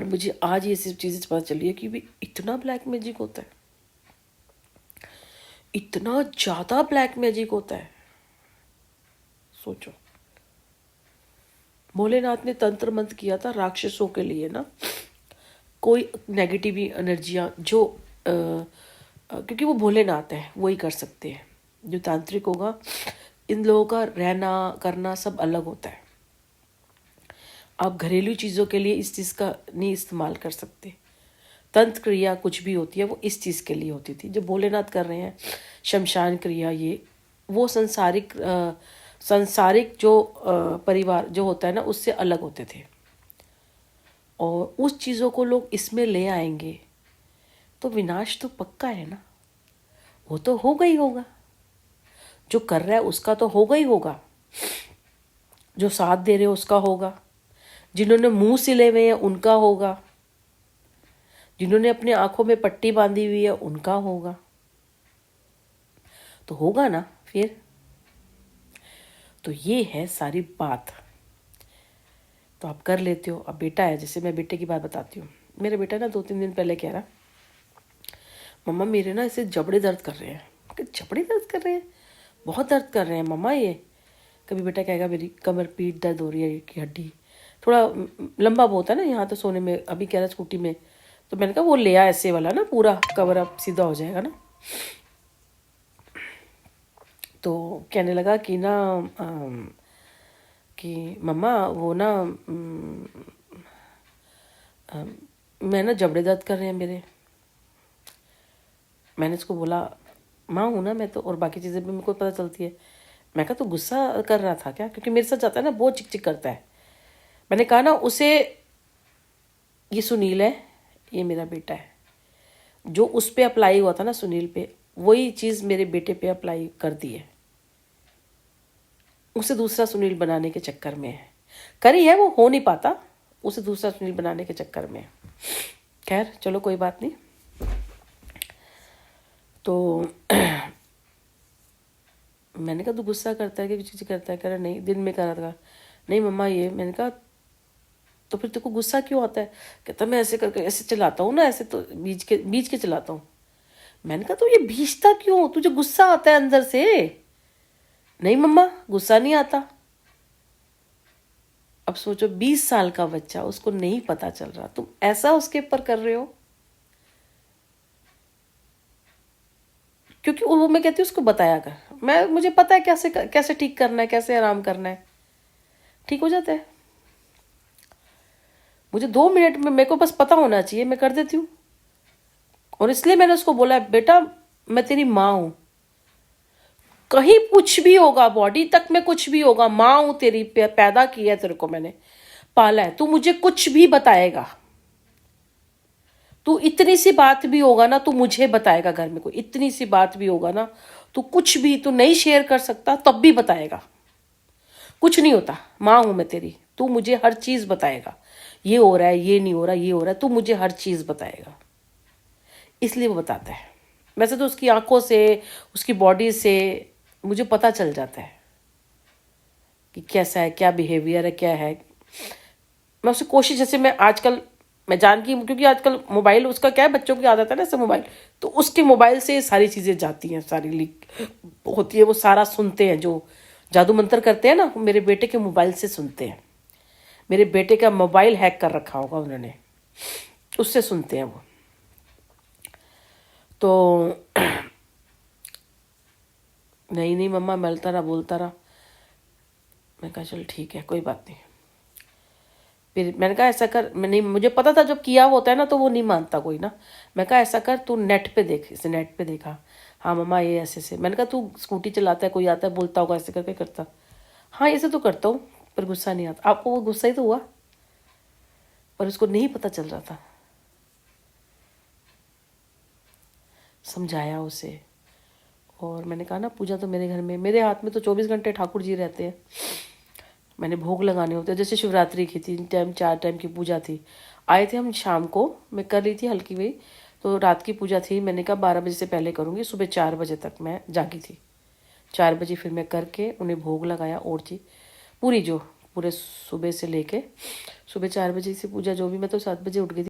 और मुझे आज ये सब चीज़ें पता चली है कि भी इतना ब्लैक मैजिक होता है, इतना ज़्यादा ब्लैक मैजिक होता है। सोचो, भोलेनाथ ने तंत्र मंत्र किया था राक्षसों के लिए ना, कोई नेगेटिव एनर्जियाँ जो क्योंकि वो भोलेनाथ है, वही कर सकते हैं। जो तांत्रिक होगा, इन लोगों का रहना करना सब अलग होता है। आप घरेलू चीज़ों के लिए इस चीज़ का नहीं इस्तेमाल कर सकते। तंत्र क्रिया कुछ भी होती है वो इस चीज़ के लिए होती थी। जो भोलेनाथ कर रहे हैं शमशान क्रिया, ये वो सांसारिक जो परिवार जो होता है ना, उससे अलग होते थे। और उस चीज़ों को लोग इसमें ले आएंगे तो विनाश तो पक्का है ना, वो तो होगा ही होगा। जो कर रहा है उसका तो होगा ही होगा, जो साथ दे रहे हो उसका होगा, जिन्होंने मुंह सिले हुए हैं उनका होगा, जिन्होंने अपनी आंखों में पट्टी बांधी हुई है उनका होगा, तो होगा ना फिर। तो ये है सारी बात। तो आप कर लेते हो। अब बेटा है, जैसे मैं बेटे की बात बताती हूँ। मेरा बेटा ना 2-3 दिन पहले कह रहा, मम्मा मेरे ना ऐसे जबड़े दर्द कर रहे हैं। जबड़े दर्द कर रहे हैं? बहुत दर्द कर रहे हैं मम्मा ये। कभी बेटा कहेगा मेरी कमर पीठ दर्द हो रही है की हड्डी, थोड़ा लंबा बहुत है ना यहाँ तो सोने में। अभी कह रहा स्कूटी में, तो मैंने कहा वो ले आ ऐसे वाला ना, पूरा कवर अप सीधा हो जाएगा ना। तो कहने लगा कि ना कि मम्मा वो ना मैं ना जबड़े दर्द कर रहे हैं मेरे। मैंने इसको बोला माँ हूँ ना मैं तो, और बाकी चीज़ें भी मेरे को पता चलती है। मैं कहा तो गुस्सा कर रहा था क्या? क्योंकि मेरे साथ जाता है ना, बहुत चिक चिक करता है। मैंने कहा ना उसे, ये सुनील है, ये मेरा बेटा है। जो उस पर अप्लाई हुआ था ना सुनील पे, वही चीज़ मेरे बेटे पे अप्लाई कर दी है। उसे दूसरा सुनील बनाने के चक्कर में है, करी है वो, हो नहीं पाता, उसे दूसरा सुनील बनाने के चक्कर में। खैर चलो कोई बात नहीं। तो मैंने कहा तू गुस्सा करता है कि चीज़ करता है? कह रहा नहीं, दिन में करा था। नहीं मम्मा ये। मैंने कहा तो फिर तेरे को गुस्सा क्यों आता है? कहता मैं ऐसे करके ऐसे चलाता हूँ ना, ऐसे तो बीच के चलाता हूँ। मैंने कहा तो ये भीजता क्यों? तुझे गुस्सा आता है अंदर से? नहीं मम्मा गुस्सा नहीं आता। अब सोचो 20 साल का बच्चा, उसको नहीं पता चल रहा, तुम ऐसा उसके ऊपर कर रहे हो। क्योंकि वो मैं कहती हूँ उसको बताया कर, मुझे पता है कैसे ठीक करना है, कैसे आराम करना है, ठीक हो जाता है। मुझे 2 मिनट में, मेरे को बस पता होना चाहिए, मैं कर देती हूँ। और इसलिए मैंने उसको बोला बेटा मैं तेरी माँ हूं, कहीं कुछ भी होगा, बॉडी तक में कुछ भी होगा, माँ हूं तेरी, पैदा किया है तेरे को मैंने, पाला है। तू मुझे कुछ भी बताएगा, तू इतनी सी बात भी होगा ना, तू मुझे बताएगा। घर में कोई इतनी सी बात भी होगा ना, तू कुछ भी तू नहीं शेयर कर सकता तब भी बताएगा। कुछ नहीं होता, माँ हूं मैं तेरी, तू मुझे हर चीज बताएगा। ये हो रहा है, ये नहीं हो रहा, ये हो रहा है, तू मुझे हर चीज बताएगा। इसलिए वो बताता है। वैसे तो उसकी आंखों से, उसकी बॉडी से मुझे पता चल जाता है कि कैसा है, क्या बिहेवियर है, क्या है। मैं उससे कोशिश, जैसे मैं आजकल मैं जान की, क्योंकि आजकल मोबाइल उसका क्या है, बच्चों की आदत है ना, ऐसे मोबाइल, तो उसके मोबाइल से सारी चीज़ें जाती हैं, सारी लीक होती है, वो सारा सुनते हैं। जो जादू मंत्र करते हैं ना, मेरे बेटे के मोबाइल से सुनते हैं। मेरे बेटे का मोबाइल हैक कर रखा होगा उन्होंने, उससे सुनते हैं वो। तो नहीं मम्मा मिलता रहा, बोलता रहा। मैं कहा चल ठीक है कोई बात नहीं। फिर मैंने कहा ऐसा कर, मैं नहीं, मुझे पता था जब किया होता है ना तो वो नहीं मानता कोई ना। मैं कहा ऐसा कर, तू नेट पे देख। इसे नेट पे देखा, हाँ मम्मा ये ऐसे से। मैंने कहा तू स्कूटी चलाता है, कोई आता है बोलता होगा ऐसे करके करता। हाँ ऐसे तो करता हूँ, पर गुस्सा नहीं आता। आपको वो गुस्सा ही तो हुआ, पर उसको नहीं पता चल रहा था। समझाया उसे। और मैंने कहा ना पूजा तो मेरे घर में, मेरे हाथ में तो 24 घंटे ठाकुर जी रहते हैं। मैंने भोग लगाने होते हैं। जैसे शिवरात्रि की 3 टाइम 4 टाइम की पूजा थी, आए थे हम शाम को, मैं कर रही थी हल्की हुई, तो रात की पूजा थी। मैंने कहा 12 बजे से पहले करूँगी, सुबह 4 बजे तक मैं जागी थी। 4 बजे फिर मैं करके उन्हें भोग लगाया, और चीज पूरे सुबह से लेके सुबह 4 बजे से पूजा, जो भी, मैं तो 7 बजे उठ गई थी।